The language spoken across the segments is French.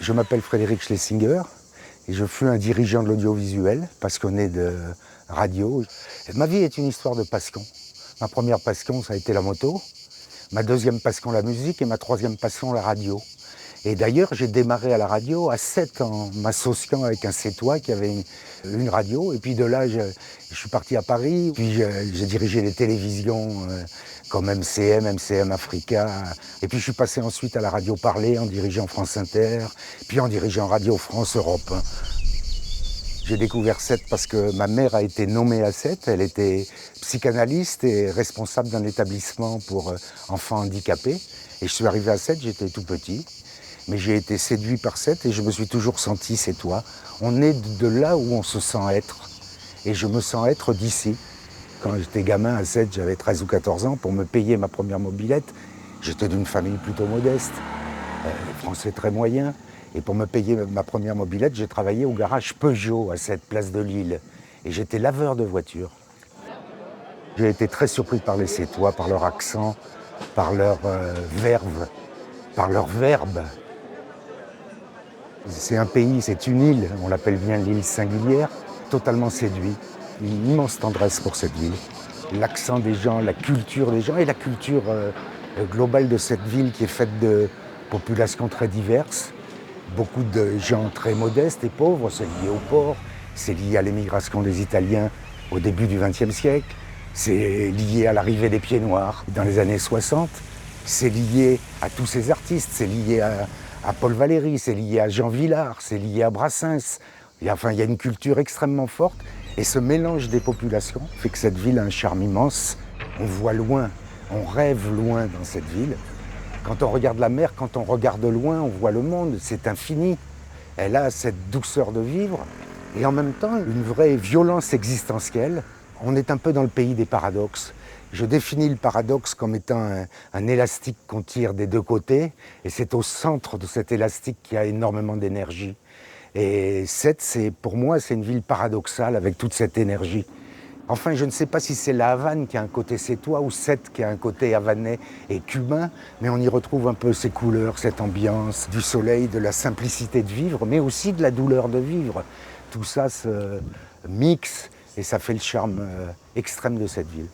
Je m'appelle Frédéric Schlesinger et je fus un dirigeant de l'audiovisuel, passionné de radio. Ma vie est une histoire de passion. Ma première passion, ça a été la moto. Ma deuxième passion, la musique. Et ma troisième passion, la radio. Et d'ailleurs, j'ai démarré à la radio à 7 ans, m'associant avec un Sétois qui avait une radio. Et puis de là, je suis parti à Paris. Puis j'ai dirigé les télévisions comme MCM Africa. Et puis je suis passé ensuite à la radio parlée en dirigeant France Inter, puis en dirigeant Radio France Europe. J'ai découvert 7 parce que ma mère a été nommée à 7. Elle était psychanalyste et responsable d'un établissement pour enfants handicapés. Et je suis arrivé à 7, j'étais tout petit. Mais j'ai été séduit par 7 et je me suis toujours senti sétois. On est de là où on se sent être. Et je me sens être d'ici. Quand j'étais gamin à 7, j'avais 13 ou 14 ans. Pour me payer ma première mobilette, j'étais d'une famille plutôt modeste, français très moyen. Et pour me payer ma première mobilette, j'ai travaillé au garage Peugeot à cette place de Lille. Et j'étais laveur de voitures. J'ai été très surpris par les Sétois, par leur accent, par leur verve, par leur verbe. C'est un pays, c'est une île, on l'appelle bien l'île singulière, totalement séduit. Une immense tendresse pour cette ville. L'accent des gens, la culture des gens et la culture globale de cette ville qui est faite de populations très diverses. Beaucoup de gens très modestes et pauvres, c'est lié au port, c'est lié à l'émigration des Italiens au début du XXe siècle, c'est lié à l'arrivée des Pieds Noirs dans les années 60, c'est lié à tous ces artistes, c'est lié à Paul Valéry, c'est lié à Jean Vilar, c'est lié à Brassens. Il y a une culture extrêmement forte et ce mélange des populations fait que cette ville a un charme immense. On voit loin, on rêve loin dans cette ville. Quand on regarde la mer, quand on regarde loin, on voit le monde, c'est infini. Elle a cette douceur de vivre et en même temps une vraie violence existentielle. On est un peu dans le pays des paradoxes. Je définis le paradoxe comme étant un élastique qu'on tire des deux côtés et c'est au centre de cet élastique qu'il y a énormément d'énergie. Et Sète, pour moi, c'est une ville paradoxale avec toute cette énergie. Enfin, je ne sais pas si c'est la Havane qui a un côté sétois ou Sète qui a un côté havanais et cubain, mais on y retrouve un peu ces couleurs, cette ambiance, du soleil, de la simplicité de vivre, mais aussi de la douleur de vivre. Tout ça se mixe et ça fait le charme extrême de cette ville.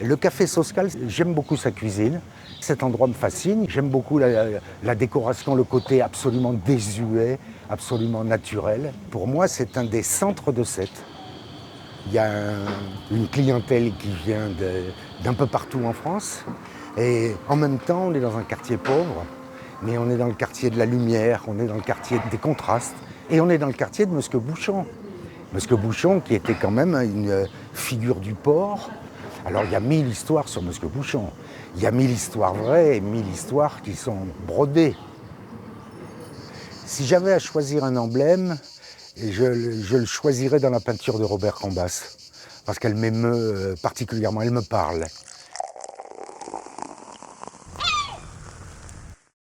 Le café Soscal, j'aime beaucoup sa cuisine. Cet endroit me fascine. J'aime beaucoup la décoration, le côté absolument désuet, absolument naturel. Pour moi, c'est un des centres de Sète. Il y a une clientèle qui vient d'un peu partout en France. Et en même temps, on est dans un quartier pauvre, mais on est dans le quartier de la lumière, on est dans le quartier des contrastes. Et on est dans le quartier de Musquet-Bouchon. Musquet-Bouchon qui était quand même une figure du port. Alors il y a 1000 histoires sur Musquet-Bouchon. Il y a 1000 histoires vraies et 1000 histoires qui sont brodées. Si j'avais à choisir un emblème, je le choisirais dans la peinture de Robert Cambas, parce qu'elle m'émeut particulièrement, elle me parle.